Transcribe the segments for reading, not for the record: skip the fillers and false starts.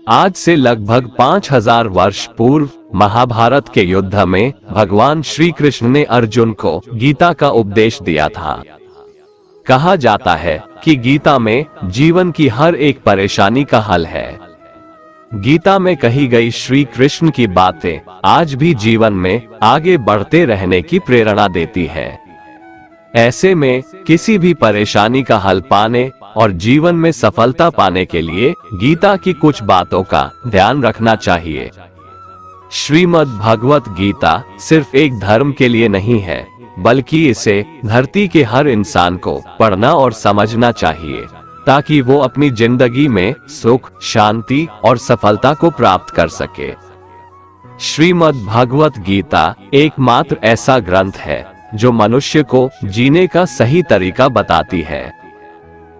आज से लगभग 5000 वर्ष पूर्व महाभारत के युद्ध में भगवान श्री कृष्ण ने अर्जुन को गीता का उपदेश दिया था। कहा जाता है कि गीता में जीवन की हर एक परेशानी का हल है। गीता में कही गई श्री कृष्ण की बातें आज भी जीवन में आगे बढ़ते रहने की प्रेरणा देती है। ऐसे में किसी भी परेशानी का हल पाने और जीवन में सफलता पाने के लिए गीता की कुछ बातों का ध्यान रखना चाहिए। श्रीमद् भगवत गीता सिर्फ एक धर्म के लिए नहीं है, बल्कि इसे धरती के हर इंसान को पढ़ना और समझना चाहिए, ताकि वो अपनी जिंदगी में सुख, शांति और सफलता को प्राप्त कर सके। श्रीमद् भगवत गीता एकमात्र ऐसा ग्रंथ है जो मनुष्य को जीने का सही तरीका बताती है।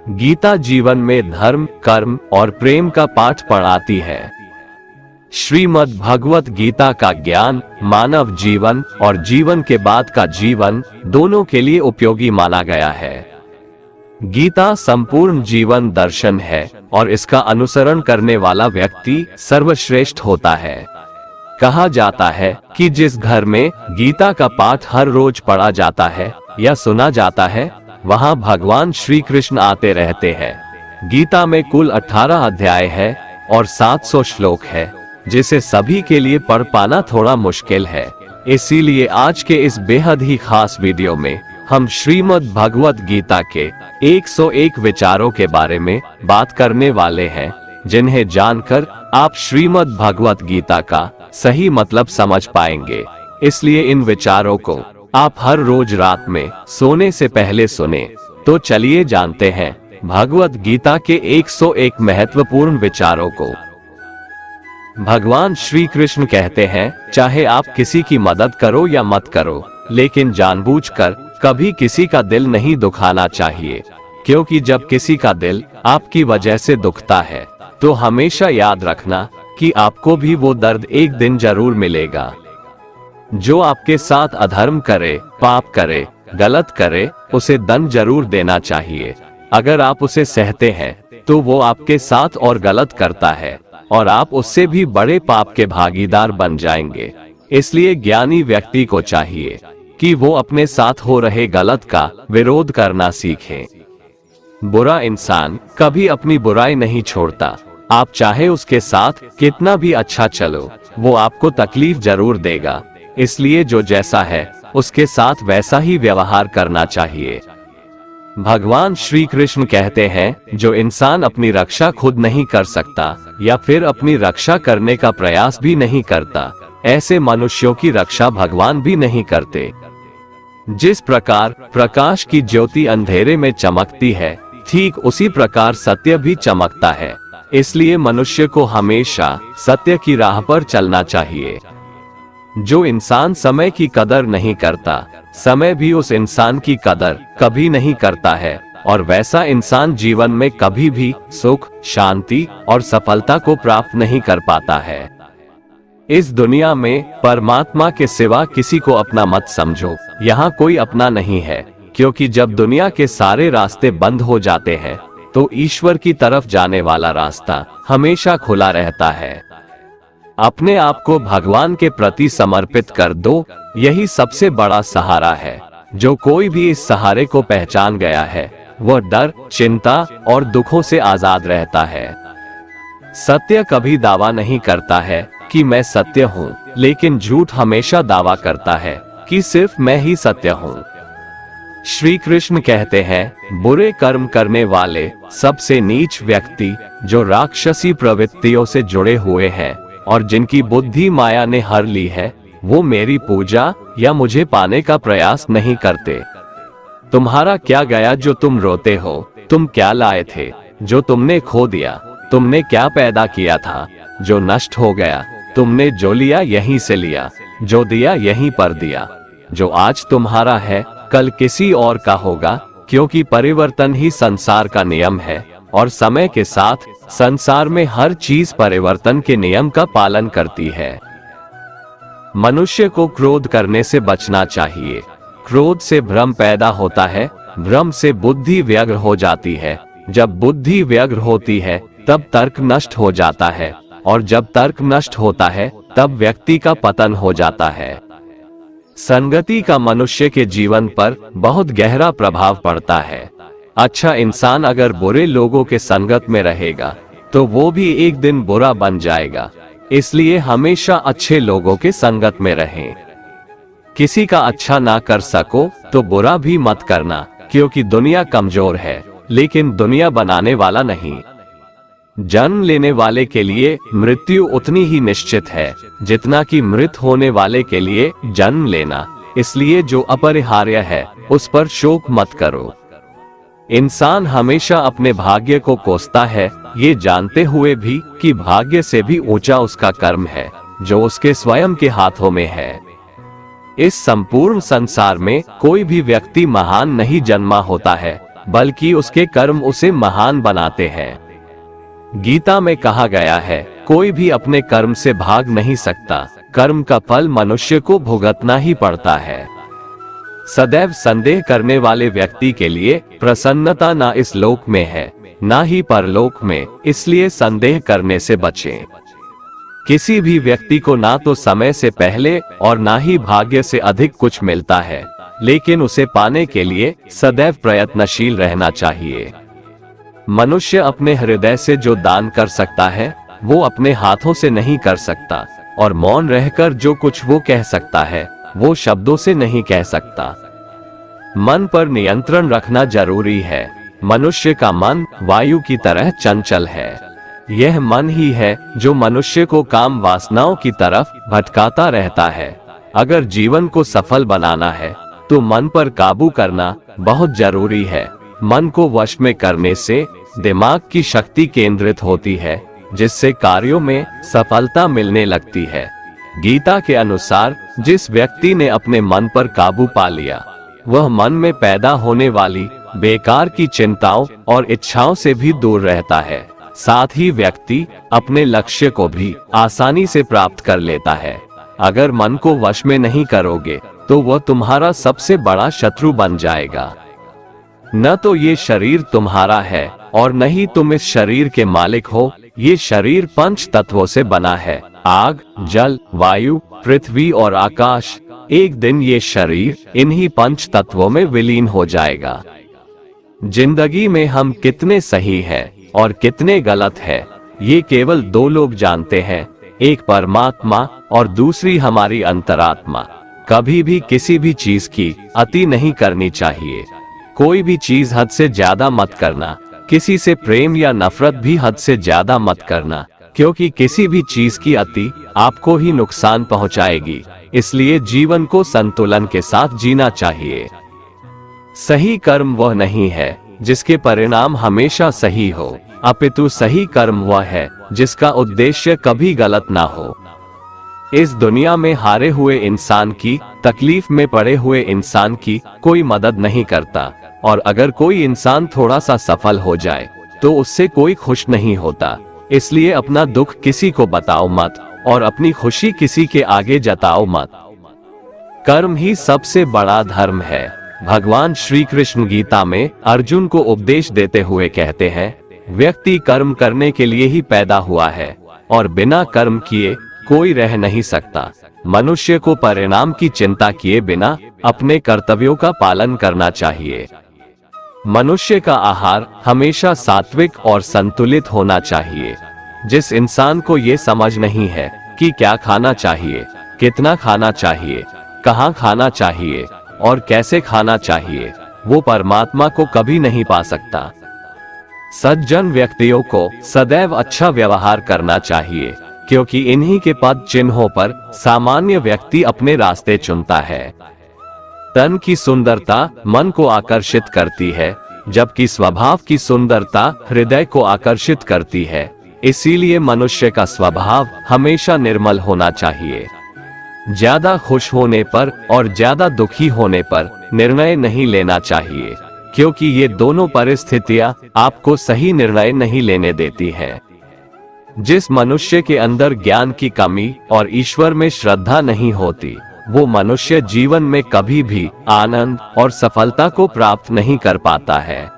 गीता जीवन में धर्म, कर्म और प्रेम का पाठ पढ़ाती है। श्रीमद् भगवत गीता का ज्ञान मानव जीवन और जीवन के बाद का जीवन दोनों के लिए उपयोगी माना गया है। गीता संपूर्ण जीवन दर्शन है और इसका अनुसरण करने वाला व्यक्ति सर्वश्रेष्ठ होता है। कहा जाता है कि जिस घर में गीता का पाठ हर रोज पढ़ा जाता है या सुना जाता है, वहां भगवान श्री कृष्ण आते रहते हैं। गीता में कुल 18 अध्याय है और 700 श्लोक है, जिसे सभी के लिए पढ़ पाना थोड़ा मुश्किल है। इसीलिए आज के इस बेहद ही खास वीडियो में हम श्रीमद् भगवत गीता के 101 विचारों के बारे में बात करने वाले हैं, जिन्हें जानकर आप श्रीमद् भगवत गीता का सही मतलब समझ पाएंगे। इसलिए इन विचारों को आप हर रोज रात में सोने से पहले सुने। तो चलिए जानते हैं भगवत गीता के 101 महत्वपूर्ण विचारों को। भगवान श्री कृष्ण कहते हैं, चाहे आप किसी की मदद करो या मत करो, लेकिन जानबूझकर कभी किसी का दिल नहीं दुखाना चाहिए, क्योंकि जब किसी का दिल आपकी वजह से दुखता है तो हमेशा याद रखना कि आपको भी वो दर्द एक दिन जरूर मिलेगा। जो आपके साथ अधर्म करे, पाप करे, गलत करे, उसे दंड जरूर देना चाहिए। अगर आप उसे सहते हैं तो वो आपके साथ और गलत करता है और आप उससे भी बड़े पाप के भागीदार बन जाएंगे। इसलिए ज्ञानी व्यक्ति को चाहिए कि वो अपने साथ हो रहे गलत का विरोध करना सीखे। बुरा इंसान कभी अपनी बुराई नहीं छोड़ता। आप चाहे उसके साथ कितना भी अच्छा चलो, वो आपको तकलीफ जरूर देगा। इसलिए जो जैसा है उसके साथ वैसा ही व्यवहार करना चाहिए। भगवान श्री कृष्ण कहते हैं, जो इंसान अपनी रक्षा खुद नहीं कर सकता या फिर अपनी रक्षा करने का प्रयास भी नहीं करता, ऐसे मनुष्यों की रक्षा भगवान भी नहीं करते। जिस प्रकार प्रकाश की ज्योति अंधेरे में चमकती है, ठीक उसी प्रकार सत्य भी चमकता है। इसलिए मनुष्य को हमेशा सत्य की राह पर चलना चाहिए। जो इंसान समय की कदर नहीं करता, समय भी उस इंसान की कदर कभी नहीं करता है, और वैसा इंसान जीवन में कभी भी सुख, शांति और सफलता को प्राप्त नहीं कर पाता है। इस दुनिया में परमात्मा के सिवा किसी को अपना मत समझो। यहाँ कोई अपना नहीं है, क्योंकि जब दुनिया के सारे रास्ते बंद हो जाते हैं तो ईश्वर की तरफ जाने वाला रास्ता हमेशा खुला रहता है। अपने आप को भगवान के प्रति समर्पित कर दो, यही सबसे बड़ा सहारा है। जो कोई भी इस सहारे को पहचान गया है, वह डर, चिंता और दुखों से आजाद रहता है। सत्य कभी दावा नहीं करता है कि मैं सत्य हूँ, लेकिन झूठ हमेशा दावा करता है कि सिर्फ मैं ही सत्य हूँ। श्री कृष्ण कहते हैं, बुरे कर्म करने वाले सबसे नीच व्यक्ति जो राक्षसी प्रवृत्तियों से जुड़े हुए हैं और जिनकी बुद्धि माया ने हर ली है, वो मेरी पूजा या मुझे पाने का प्रयास नहीं करते। तुम्हारा क्या गया जो तुम रोते हो? तुम क्या लाए थे जो तुमने खो दिया? तुमने क्या पैदा किया था जो नष्ट हो गया? तुमने जो लिया यहीं से लिया, जो दिया यहीं पर दिया। जो आज तुम्हारा है कल किसी और का होगा, क्योंकि परिवर्तन ही संसार का नियम है और समय के साथ संसार में हर चीज परिवर्तन के नियम का पालन करती है। मनुष्य को क्रोध करने से बचना चाहिए। क्रोध से भ्रम पैदा होता है, भ्रम से बुद्धि व्यग्र हो जाती है। जब बुद्धि व्यग्र होती है तब तर्क नष्ट हो जाता है और जब तर्क नष्ट होता है तब व्यक्ति का पतन हो जाता है। संगति का मनुष्य के जीवन पर बहुत गहरा प्रभाव पड़ता है। अच्छा इंसान अगर बुरे लोगों के संगत में रहेगा तो वो भी एक दिन बुरा बन जाएगा। इसलिए हमेशा अच्छे लोगों के संगत में रहें। किसी का अच्छा ना कर सको तो बुरा भी मत करना, क्योंकि दुनिया कमजोर है लेकिन दुनिया बनाने वाला नहीं। जन्म लेने वाले के लिए मृत्यु उतनी ही निश्चित है जितना कि मृत होने वाले के लिए जन्म लेना। इसलिए जो अपरिहार्य है उस पर शोक मत करो। इंसान हमेशा अपने भाग्य को कोसता है, ये जानते हुए भी कि भाग्य से भी ऊंचा उसका कर्म है जो उसके स्वयं के हाथों में है। इस संपूर्ण संसार में कोई भी व्यक्ति महान नहीं जन्मा होता है, बल्कि उसके कर्म उसे महान बनाते हैं। गीता में कहा गया है, कोई भी अपने कर्म से भाग नहीं सकता, कर्म का फल मनुष्य को भुगतना ही पड़ता है। सदैव संदेह करने वाले व्यक्ति के लिए प्रसन्नता ना इस लोक में है ना ही परलोक में, इसलिए संदेह करने से बचें। किसी भी व्यक्ति को ना तो समय से पहले और ना ही भाग्य से अधिक कुछ मिलता है, लेकिन उसे पाने के लिए सदैव प्रयत्नशील रहना चाहिए। मनुष्य अपने हृदय से जो दान कर सकता है वो अपने हाथों से नहीं कर सकता, और मौन रहकर जो कुछ वो कह सकता है वो शब्दों से नहीं कह सकता। मन पर नियंत्रण रखना जरूरी है। मनुष्य का मन वायु की तरह चंचल है। यह मन ही है जो मनुष्य को काम वासनाओं की तरफ भटकाता रहता है। अगर जीवन को सफल बनाना है तो मन पर काबू करना बहुत जरूरी है। मन को वश में करने से दिमाग की शक्ति केंद्रित होती है, जिससे कार्यों में सफलता मिलने लगती है। गीता के अनुसार जिस व्यक्ति ने अपने मन पर काबू पा लिया वह मन में पैदा होने वाली बेकार की चिंताओं और इच्छाओं से भी दूर रहता है। साथ ही व्यक्ति अपने लक्ष्य को भी आसानी से प्राप्त कर लेता है। अगर मन को वश में नहीं करोगे तो वह तुम्हारा सबसे बड़ा शत्रु बन जाएगा। न तो ये शरीर तुम्हारा है और न ही तुम इस शरीर के मालिक हो। ये शरीर 5 तत्वों से बना है, आग, जल, वायु, पृथ्वी और आकाश। एक दिन ये शरीर इन्हीं 5 तत्वों में विलीन हो जाएगा। जिंदगी में हम कितने सही हैं और कितने गलत हैं, ये केवल 2 लोग जानते हैं, एक परमात्मा और दूसरी हमारी अंतरात्मा। कभी भी किसी भी चीज की अति नहीं करनी चाहिए। कोई भी चीज हद से ज्यादा मत करना। किसी से प्रेम या नफरत भी हद से ज्यादा मत करना, क्योंकि किसी भी चीज की अति आपको ही नुकसान पहुंचाएगी। इसलिए जीवन को संतुलन के साथ जीना चाहिए। सही कर्म वह नहीं है जिसके परिणाम हमेशा सही हो, अपितु सही कर्म वह है जिसका उद्देश्य कभी गलत ना हो। इस दुनिया में हारे हुए इंसान की, तकलीफ में पड़े हुए इंसान की कोई मदद नहीं करता, और अगर कोई इंसान थोड़ा सा सफल हो जाए तो उससे कोई खुश नहीं होता। इसलिए अपना दुख किसी को बताओ मत और अपनी खुशी किसी के आगे जताओ मत। कर्म ही सबसे बड़ा धर्म है। भगवान श्री कृष्ण गीता में अर्जुन को उपदेश देते हुए कहते हैं, व्यक्ति कर्म करने के लिए ही पैदा हुआ है और बिना कर्म किए कोई रह नहीं सकता। मनुष्य को परिणाम की चिंता किए बिना अपने कर्तव्यों का पालन करना चाहिए। मनुष्य का आहार हमेशा सात्विक और संतुलित होना चाहिए। जिस इंसान को ये समझ नहीं है कि क्या खाना चाहिए, कितना खाना चाहिए, कहाँ खाना चाहिए और कैसे खाना चाहिए, वो परमात्मा को कभी नहीं पा सकता। सज्जन व्यक्तियों को सदैव अच्छा व्यवहार करना चाहिए, क्योंकि इन्हीं के पद चिन्हों पर सामान्य व्यक्ति अपने रास्ते चुनता है। तन की सुंदरता मन को आकर्षित करती है, जबकि स्वभाव की सुंदरता हृदय को आकर्षित करती है। इसीलिए मनुष्य का स्वभाव हमेशा निर्मल होना चाहिए। ज्यादा खुश होने पर और ज्यादा दुखी होने पर निर्णय नहीं लेना चाहिए, क्योंकि ये दोनों परिस्थितियां आपको सही निर्णय नहीं लेने देती हैं। जिस मनुष्य के अंदर ज्ञान की कमी और ईश्वर में श्रद्धा नहीं होती, वो मनुष्य जीवन में कभी भी आनंद और सफलता को प्राप्त नहीं कर पाता है।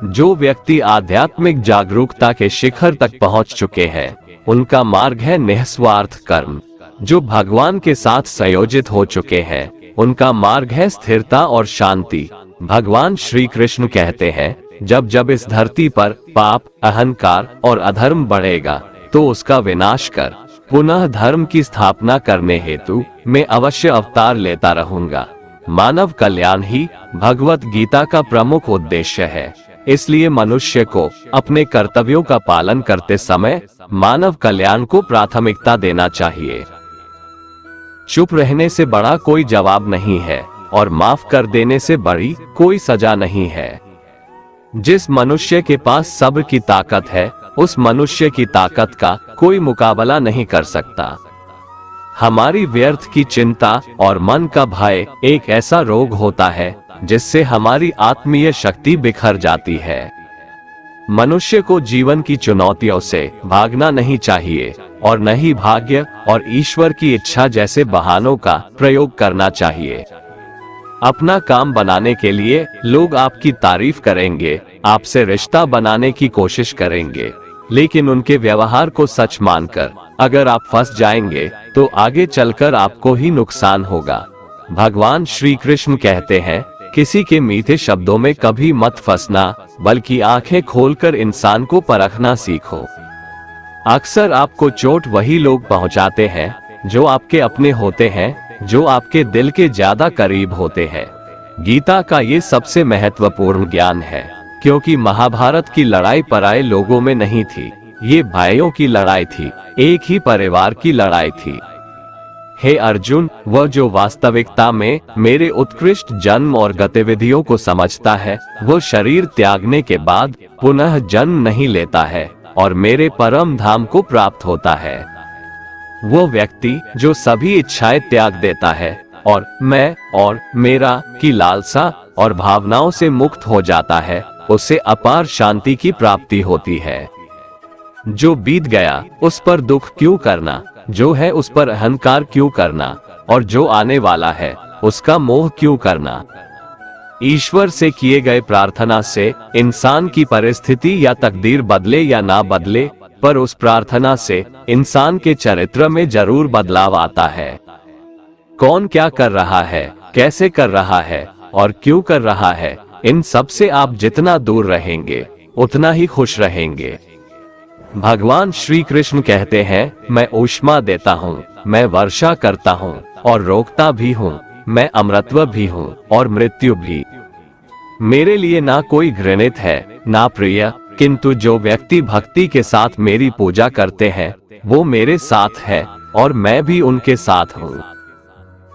जो व्यक्ति आध्यात्मिक जागरूकता के शिखर तक पहुंच चुके हैं, उनका मार्ग है निस्वार्थ कर्म। जो भगवान के साथ संयोजित हो चुके हैं, उनका मार्ग है स्थिरता और शांति। भगवान श्री कृष्ण कहते हैं, जब जब इस धरती पर पाप, अहंकार और अधर्म बढ़ेगा तो उसका विनाश कर पुनः धर्म की स्थापना करने हेतु मैं अवश्य अवतार लेता रहूंगा। मानव कल्याण ही भगवत गीता का प्रमुख उद्देश्य है। इसलिए मनुष्य को अपने कर्तव्यों का पालन करते समय मानव कल्याण को प्राथमिकता देना चाहिए। चुप रहने से बड़ा कोई जवाब नहीं है और माफ कर देने से बड़ी कोई सजा नहीं है। जिस मनुष्य के पास सब्र की ताकत है, उस मनुष्य की ताकत का कोई मुकाबला नहीं कर सकता। हमारी व्यर्थ की चिंता और मन का भय एक ऐसा रोग होता है जिससे हमारी आत्मीय शक्ति बिखर जाती है। मनुष्य को जीवन की चुनौतियों से भागना नहीं चाहिए और न ही भाग्य और ईश्वर की इच्छा जैसे बहानों का प्रयोग करना चाहिए। अपना काम बनाने के लिए लोग आपकी तारीफ करेंगे, आपसे रिश्ता बनाने की कोशिश करेंगे, लेकिन उनके व्यवहार को सच मानकर अगर आप फंस जाएंगे तो आगे चलकर आपको ही नुकसान होगा। भगवान श्री कृष्ण कहते हैं, किसी के मीठे शब्दों में कभी मत फंसना, बल्कि आंखें खोलकर इंसान को परखना सीखो। अक्सर आपको चोट वही लोग पहुंचाते हैं जो आपके अपने होते हैं, जो आपके दिल के ज्यादा करीब होते हैं। गीता का ये सबसे महत्वपूर्ण ज्ञान है, क्योंकि महाभारत की लड़ाई पराये लोगों में नहीं थी, ये भाइयों की लड़ाई थी, एक ही परिवार की लड़ाई थी। हे अर्जुन, वह जो वास्तविकता में मेरे उत्कृष्ट जन्म और गतिविधियों को समझता है, वो शरीर त्यागने के बाद पुनः जन्म नहीं लेता है और मेरे परम धाम को प्राप्त होता है। वो व्यक्ति जो सभी इच्छाएं त्याग देता है और मैं और मेरा की लालसा और भावनाओं से मुक्त हो जाता है, उसे अपार शांति की प्राप्ति होती है। जो बीत गया उस पर दुख क्यों करना, जो है उस पर अहंकार क्यों करना, और जो आने वाला है उसका मोह क्यों करना। ईश्वर से किए गए प्रार्थना से इंसान की परिस्थिति या तकदीर बदले या ना बदले, पर उस प्रार्थना से इंसान के चरित्र में जरूर बदलाव आता है। कौन क्या कर रहा है, कैसे कर रहा है और क्यों कर रहा है, इन सब से आप जितना दूर रहेंगे उतना ही खुश रहेंगे। भगवान श्री कृष्ण कहते हैं, मैं ऊष्मा देता हूँ, मैं वर्षा करता हूँ और रोकता भी हूँ, मैं अमरत्व भी हूँ और मृत्यु भी। मेरे लिए ना कोई घृणित है ना प्रिय, किंतु जो व्यक्ति भक्ति के साथ मेरी पूजा करते हैं वो मेरे साथ है और मैं भी उनके साथ हूँ।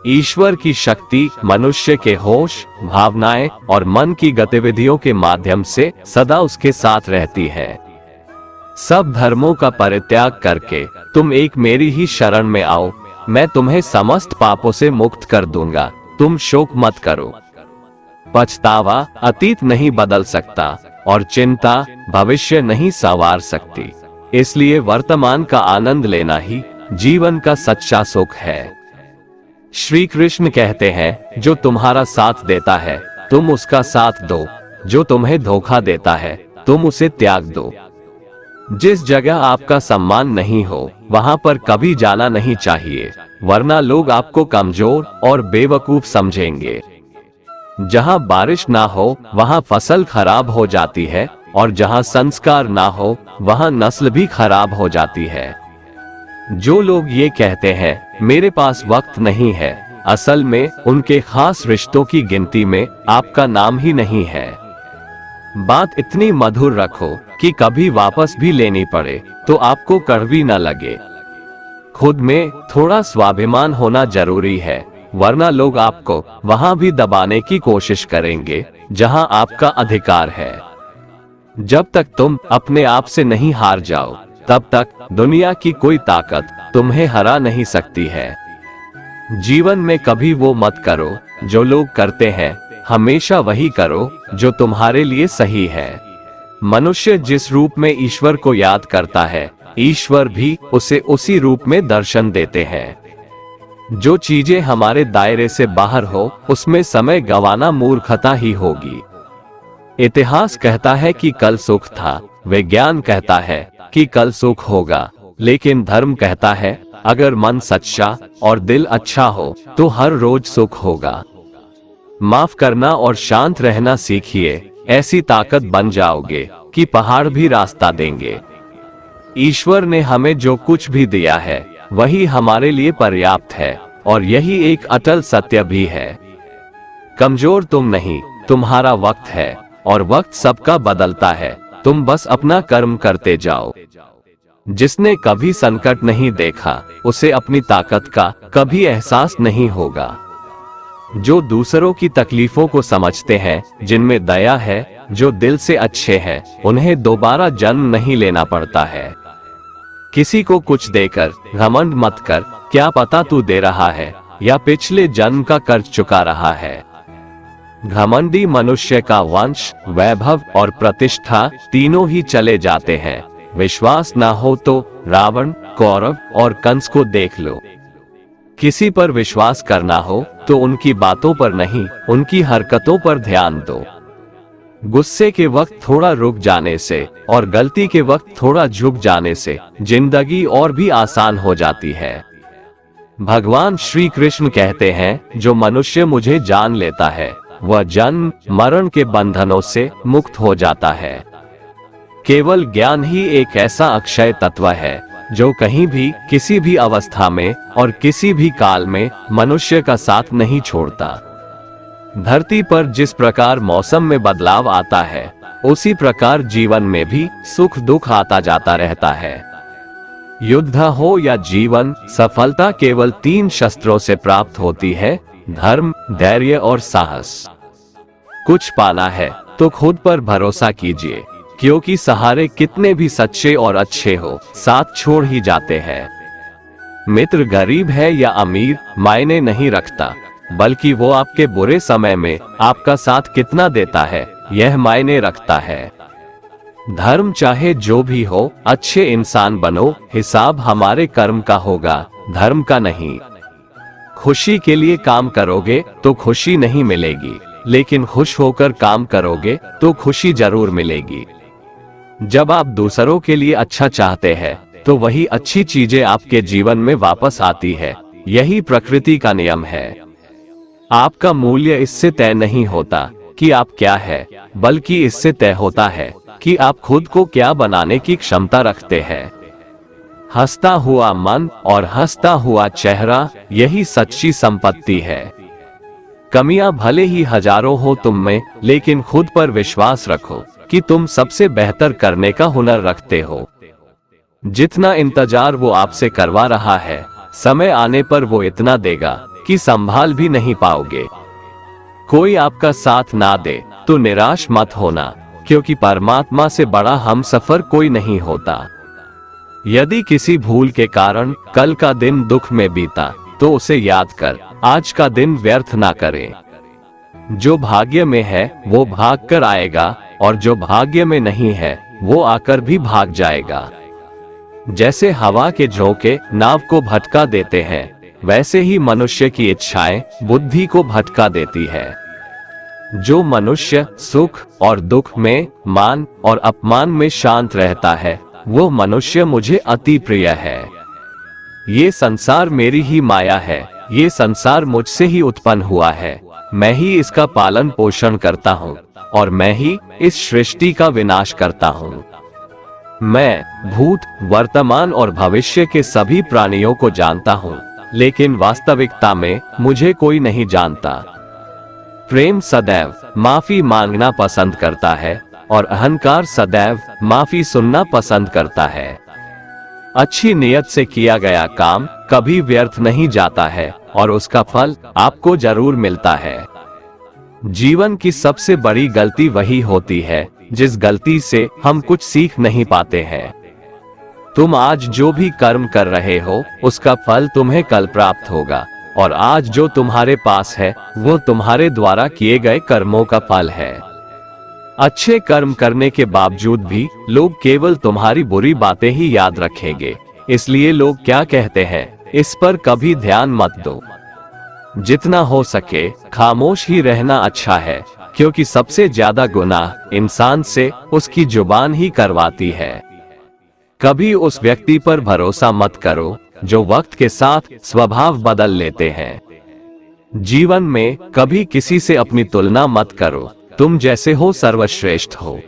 ईश्वर की शक्ति मनुष्य के होश, भावनाएं और मन की गतिविधियों के माध्यम से सदा उसके साथ रहती है। सब धर्मों का परित्याग करके तुम एक मेरी ही शरण में आओ, मैं तुम्हें समस्त पापों से मुक्त कर दूंगा। तुम शोक मत करो। पछतावा अतीत नहीं बदल सकता और चिंता भविष्य नहीं संवार सकती। इसलिए वर्तमान का आनंद लेना ही जीवन का सच्चा सुख है। श्री कृष्ण कहते हैं, जो तुम्हारा साथ देता है तुम उसका साथ दो, जो तुम्हें धोखा देता है तुम उसे त्याग दो। जिस जगह आपका सम्मान नहीं हो वहां पर कभी जाना नहीं चाहिए, वरना लोग आपको कमजोर और बेवकूफ समझेंगे। जहां बारिश ना हो वहां फसल खराब हो जाती है और जहां संस्कार ना हो वहां नस्ल भी खराब हो जाती है। जो लोग ये कहते हैं मेरे पास वक्त नहीं है, असल में उनके खास रिश्तों की गिनती में आपका नाम ही नहीं है। बात इतनी मधुर रखो कि कभी वापस भी लेनी पड़े तो आपको कड़वी न लगे। खुद में थोड़ा स्वाभिमान होना जरूरी है, वरना लोग आपको वहां भी दबाने की कोशिश करेंगे जहां आपका अधिकार है। जब तक तुम अपने आप से नहीं हार जाओ तब तक दुनिया की कोई ताकत तुम्हें हरा नहीं सकती है। जीवन में कभी वो मत करो जो लोग करते हैं, हमेशा वही करो जो तुम्हारे लिए सही है। मनुष्य जिस रूप में ईश्वर को याद करता है, ईश्वर भी उसे उसी रूप में दर्शन देते हैं। जो चीजें हमारे दायरे से बाहर हो उसमें समय गंवाना मूर्खता ही होगी। इतिहास कहता है कि कल सुख था, विज्ञान कहता है कि कल सुख होगा। लेकिन धर्म कहता है अगर मन सच्चा और दिल अच्छा हो तो हर रोज सुख होगा। माफ करना और शांत रहना सीखिए, ऐसी ताकत बन जाओगे कि पहाड़ भी रास्ता देंगे। ईश्वर ने हमें जो कुछ भी दिया है वही हमारे लिए पर्याप्त है और यही एक अटल सत्य भी है। कमजोर तुम नहीं, तुम्हारा वक्त है और वक्त सबका बदलता है। तुम बस अपना कर्म करते जाओ। जिसने कभी संकट नहीं देखा उसे अपनी ताकत का कभी एहसास नहीं होगा। जो दूसरों की तकलीफों को समझते हैं, जिनमें दया है, जो दिल से अच्छे हैं, उन्हें दोबारा जन्म नहीं लेना पड़ता है। किसी को कुछ देकर घमंड मत कर, क्या पता तू दे रहा है या पिछले जन्म का कर्ज चुका रहा है। घमंडी मनुष्य का वंश, वैभव और प्रतिष्ठा तीनों ही चले जाते हैं। विश्वास ना हो तो रावण, कौरव और कंस को देख लो। किसी पर विश्वास करना हो तो उनकी बातों पर नहीं, उनकी हरकतों पर ध्यान दो। गुस्से के वक्त थोड़ा रुक जाने से और गलती के वक्त थोड़ा झुक जाने से जिंदगी और भी आसान हो जाती है। भगवान श्री कृष्ण कहते हैं जो मनुष्य मुझे जान लेता है वह जन्म मरण के बंधनों से मुक्त हो जाता है। केवल ज्ञान ही एक ऐसा अक्षय तत्व है जो कहीं भी, किसी भी अवस्था में और किसी भी काल में मनुष्य का साथ नहीं छोड़ता। धरती पर जिस प्रकार मौसम में बदलाव आता है उसी प्रकार जीवन में भी सुख दुख आता जाता रहता है। युद्ध हो या जीवन, सफलता केवल 3 शस्त्रों से प्राप्त होती है, धर्म, धैर्य और साहस। कुछ पाना है तो खुद पर भरोसा कीजिए, क्योंकि सहारे कितने भी सच्चे और अच्छे हो साथ छोड़ ही जाते हैं। मित्र गरीब है या अमीर मायने नहीं रखता, बल्कि वो आपके बुरे समय में आपका साथ कितना देता है यह मायने रखता है। धर्म चाहे जो भी हो, अच्छे इंसान बनो, हिसाब हमारे कर्म का होगा, धर्म का नहीं। खुशी के लिए काम करोगे तो खुशी नहीं मिलेगी, लेकिन खुश होकर काम करोगे तो खुशी जरूर मिलेगी। जब आप दूसरों के लिए अच्छा चाहते हैं तो वही अच्छी चीजें आपके जीवन में वापस आती है। यही प्रकृति का नियम है। आपका मूल्य इससे तय नहीं होता कि आप क्या है, बल्कि इससे तय होता है कि आप खुद को क्या बनाने की क्षमता रखते हैं। हंसता हुआ मन और हंसता हुआ चेहरा, यही सच्ची संपत्ति है। कमियां भले ही हजारों हो तुम में, लेकिन खुद पर विश्वास रखो कि तुम सबसे बेहतर करने का हुनर रखते हो। जितना इंतजार वो आपसे करवा रहा है, समय आने पर वो इतना देगा कि संभाल भी नहीं पाओगे। कोई आपका साथ ना दे तो निराश मत होना, क्योंकि परमात्मा से बड़ा हमसफर कोई नहीं होता। यदि किसी भूल के कारण कल का दिन दुख में बीता तो उसे याद कर आज का दिन व्यर्थ ना करें। जो भाग्य में है वो भाग कर आएगा और जो भाग्य में नहीं है वो आकर भी भाग जाएगा। जैसे हवा के झोंके नाव को भटका देते हैं, वैसे ही मनुष्य की इच्छाएं बुद्धि को भटका देती है। जो मनुष्य सुख और दुख में, मान और अपमान में शांत रहता है, वो मनुष्य मुझे अति प्रिय है। ये संसार मेरी ही माया है, ये संसार मुझसे ही उत्पन्न हुआ है। मैं ही इसका पालन पोषण करता हूँ और मैं ही इस सृष्टि का विनाश करता हूँ। मैं भूत, वर्तमान और भविष्य के सभी प्राणियों को जानता हूँ, लेकिन वास्तविकता में मुझे कोई नहीं जानता। प्रेम सदैव माफी मांगना पसंद करता है और अहंकार सदैव माफी सुनना पसंद करता है। अच्छी नियत से किया गया काम कभी व्यर्थ नहीं जाता है और उसका फल आपको जरूर मिलता है। जीवन की सबसे बड़ी गलती वही होती है जिस गलती से हम कुछ सीख नहीं पाते हैं। तुम आज जो भी कर्म कर रहे हो उसका फल तुम्हें कल प्राप्त होगा, और आज जो तुम्हारे पास है वो तुम्हारे द्वारा किए गए कर्मों का फल है। अच्छे कर्म करने के बावजूद भी लोग केवल तुम्हारी बुरी बातें ही याद रखेंगे, इसलिए लोग क्या कहते हैं इस पर कभी ध्यान मत दो। जितना हो सके खामोश ही रहना अच्छा है, क्योंकि सबसे ज्यादा गुनाह इंसान से उसकी जुबान ही करवाती है। कभी उस व्यक्ति पर भरोसा मत करो जो वक्त के साथ स्वभाव बदल लेते हैं। जीवन में कभी किसी से अपनी तुलना मत करो, तुम जैसे हो सर्वश्रेष्ठ हो।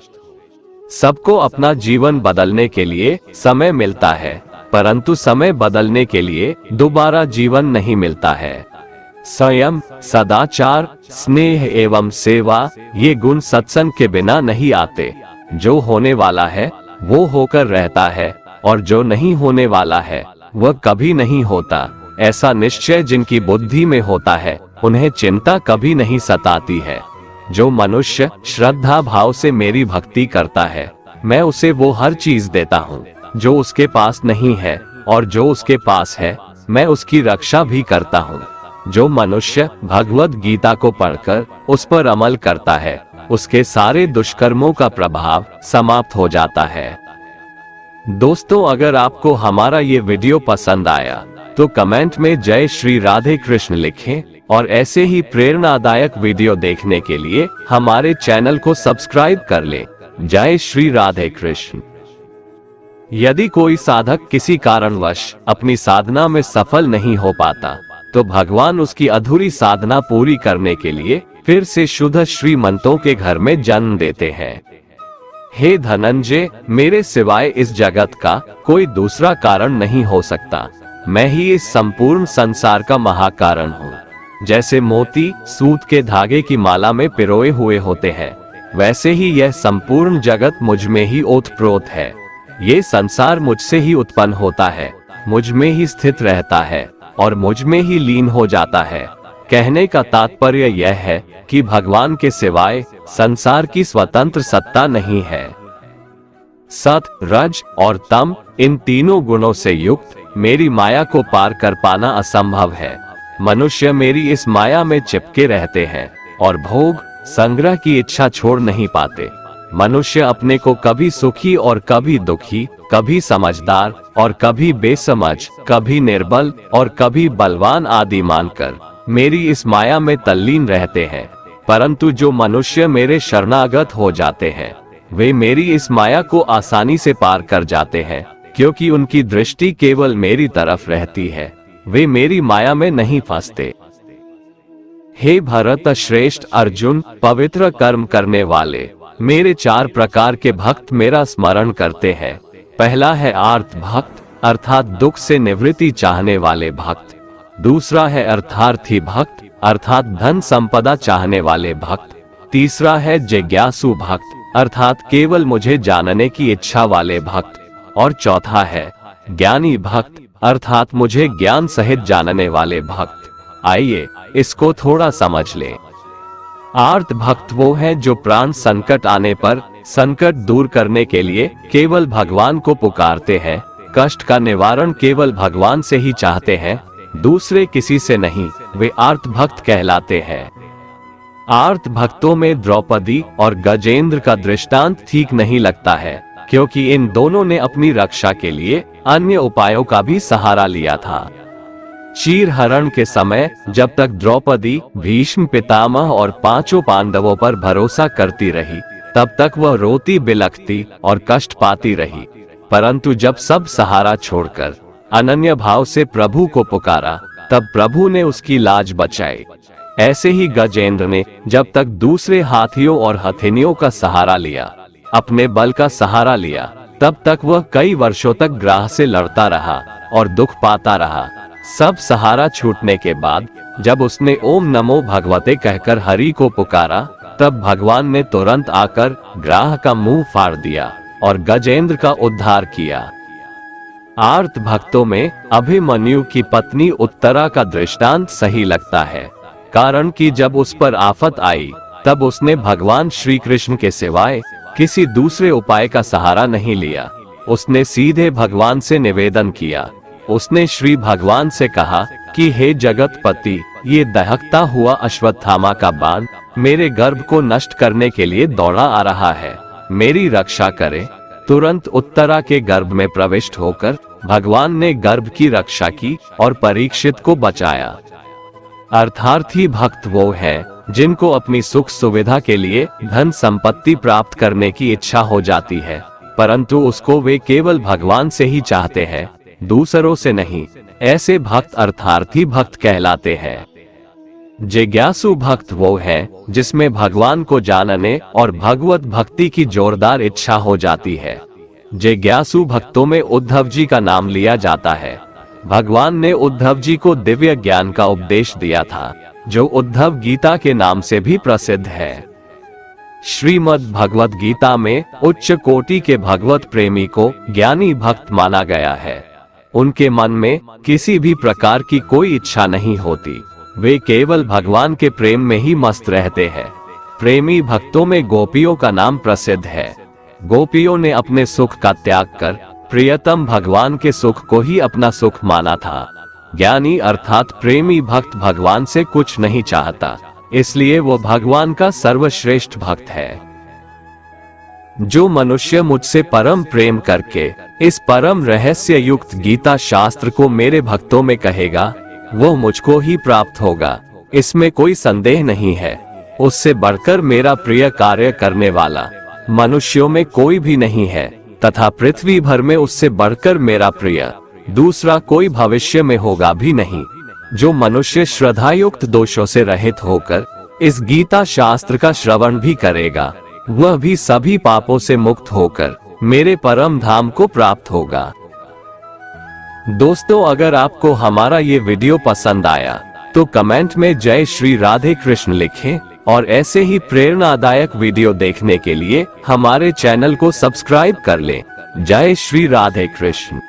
सबको अपना जीवन बदलने के लिए समय मिलता है, परंतु समय बदलने के लिए दोबारा जीवन नहीं मिलता है। संयम, सदाचार, स्नेह एवं सेवा, ये गुण सत्संग के बिना नहीं आते। जो होने वाला है वो होकर रहता है, और जो नहीं होने वाला है वह कभी नहीं होता। ऐसा निश्चय जिनकी बुद्धि में होता है उन्हें चिंता कभी नहीं सताती है। जो मनुष्य श्रद्धा भाव से मेरी भक्ति करता है, मैं उसे वो हर चीज देता हूँ जो उसके पास नहीं है, और जो उसके पास है मैं उसकी रक्षा भी करता हूँ। जो मनुष्य भगवत गीता को पढ़कर उस पर अमल करता है, उसके सारे दुष्कर्मों का प्रभाव समाप्त हो जाता है। दोस्तों, अगर आपको हमारा ये वीडियो पसंद आया तो कमेंट में जय श्री राधे कृष्ण लिखें, और ऐसे ही प्रेरणादायक वीडियो देखने के लिए हमारे चैनल को सब्सक्राइब कर लें। जय श्री राधे कृष्ण। यदि कोई साधक किसी कारणवश अपनी साधना में सफल नहीं हो पाता, तो भगवान उसकी अधूरी साधना पूरी करने के लिए फिर से शुद्ध श्रीमंतों के घर में जन्म देते हैं। हे धनंजय, मेरे सिवाय इस जगत का कोई दूसरा कारण नहीं हो सकता। मैं ही इस संपूर्ण संसार का महाकारण हूँ। जैसे मोती सूत के धागे की माला में पिरोए हुए होते हैं, वैसे ही यह संपूर्ण जगत मुझ में ही ओतप्रोत है। ये संसार मुझसे ही उत्पन्न होता है, मुझ में ही स्थित रहता है और मुझ में ही लीन हो जाता है। कहने का तात्पर्य यह है कि भगवान के सिवाय संसार की स्वतंत्र सत्ता नहीं है। सत, रज और तम, इन तीनों गुणों से युक्त मेरी माया को पार कर पाना असंभव है। मनुष्य मेरी इस माया में चिपके रहते हैं और भोग संग्रह की इच्छा छोड़ नहीं पाते। मनुष्य अपने को कभी सुखी और कभी दुखी, कभी समझदार और कभी बेसमझ, कभी निर्बल और कभी बलवान आदि मानकर मेरी इस माया में तल्लीन रहते हैं। परंतु जो मनुष्य मेरे शरणागत हो जाते हैं, वे मेरी इस माया को आसानी से पार कर जाते हैं, क्योंकि उनकी दृष्टि केवल मेरी तरफ रहती है। वे मेरी माया में नहीं फंसते। हे भरत श्रेष्ठ अर्जुन, पवित्र कर्म करने वाले मेरे 4 प्रकार के भक्त मेरा स्मरण करते हैं। पहला है आर्त भक्त, अर्थात दुख से निवृत्ति चाहने वाले भक्त। दूसरा है अर्थार्थी भक्त, अर्थात धन संपदा चाहने वाले भक्त। तीसरा है जिज्ञासु भक्त, अर्थात केवल मुझे जानने की इच्छा वाले भक्त। और चौथा है ज्ञानी भक्त, अर्थात मुझे ज्ञान सहित जानने वाले भक्त। आइए इसको थोड़ा समझ लें। आर्त भक्त वो है जो प्राण संकट आने पर संकट दूर करने के लिए केवल भगवान को पुकारते हैं, कष्ट का निवारण केवल भगवान से ही चाहते हैं, दूसरे किसी से नहीं। वे आर्त भक्त कहलाते हैं। आर्त भक्तों में द्रौपदी और गजेंद्र का दृष्टांत ठीक नहीं लगता है, क्योंकि इन दोनों ने अपनी रक्षा के लिए अन्य उपायों का भी सहारा लिया था। चीर हरण के समय जब तक द्रौपदी भीष्म पितामह और 5 पांडवों पर भरोसा करती रही, तब तक वह रोती बिलखती और कष्ट पाती रही। परंतु जब सब सहारा छोड़कर अनन्य भाव से प्रभु को पुकारा, तब प्रभु ने उसकी लाज बचाई। ऐसे ही गजेंद्र ने जब तक दूसरे हाथियों और हथिनियों का सहारा लिया, अपने बल का सहारा लिया, तब तक वह कई वर्षों तक ग्राह से लड़ता रहा और दुख पाता रहा। सब सहारा छूटने के बाद जब उसने ओम नमो भगवते कहकर हरि को पुकारा, तब भगवान ने तुरंत आकर ग्राह का मुंह फाड़ दिया और गजेंद्र का उद्धार किया। आर्त भक्तों में अभिमन्यु की पत्नी उत्तरा का दृष्टांत सही लगता है, कारण कि जब उस पर आफत आई तब उसने भगवान श्री कृष्ण के सिवाय किसी दूसरे उपाय का सहारा नहीं लिया। उसने सीधे भगवान से निवेदन किया। उसने श्री भगवान से कहा कि हे जगतपति, ये दहकता हुआ अश्वत्थामा का बाण मेरे गर्भ को नष्ट करने के लिए दौड़ा आ रहा है, मेरी रक्षा करे। तुरंत उत्तरा के गर्भ में प्रविष्ट होकर भगवान ने गर्भ की रक्षा की और परीक्षित को बचाया। अर्थार्थी भक्त वो है जिनको अपनी सुख सुविधा के लिए धन संपत्ति प्राप्त करने की इच्छा हो जाती है, परंतु उसको वे केवल भगवान से ही चाहते हैं, दूसरों से नहीं। ऐसे भक्त अर्थार्थी भक्त कहलाते हैं। जिज्ञासु भक्त वो है जिसमें भगवान को जानने और भगवत भक्ति की जोरदार इच्छा हो जाती है। जिज्ञासु भक्तों में उद्धव जी का नाम लिया जाता है। भगवान ने उद्धव जी को दिव्य ज्ञान का उपदेश दिया था, जो उद्धव गीता के नाम से भी प्रसिद्ध है। श्रीमद् भगवत गीता में उच्च कोटि के भगवत प्रेमी को ज्ञानी भक्त माना गया है। उनके मन में किसी भी प्रकार की कोई इच्छा नहीं होती, वे केवल भगवान के प्रेम में ही मस्त रहते हैं। प्रेमी भक्तों में गोपियों का नाम प्रसिद्ध है। गोपियों ने अपने सुख का त्याग कर प्रियतम भगवान के सुख को ही अपना सुख माना था। ज्ञानी अर्थात प्रेमी भक्त भगवान से कुछ नहीं चाहता, इसलिए वो भगवान का सर्वश्रेष्ठ भक्त है। जो मनुष्य मुझसे परम प्रेम करके इस परम रहस्य युक्त गीता शास्त्र को मेरे भक्तों में कहेगा, वो मुझको ही प्राप्त होगा, इसमें कोई संदेह नहीं है। उससे बढ़कर मेरा प्रिय कार्य करने वाला मनुष्यों में कोई भी नहीं है, तथा पृथ्वी भर में उससे बढ़कर मेरा प्रिय दूसरा कोई भविष्य में होगा भी नहीं। जो मनुष्य श्रद्धायुक्त दोषों से रहित होकर इस गीता शास्त्र का श्रवण भी करेगा, वह भी सभी पापों से मुक्त होकर मेरे परम धाम को प्राप्त होगा। दोस्तों, अगर आपको हमारा ये वीडियो पसंद आया तो कमेंट में जय श्री राधे कृष्ण लिखें और ऐसे ही प्रेरणादायक वीडियो देखने के लिए हमारे चैनल को सब्सक्राइब कर लें। जय श्री राधे कृष्ण।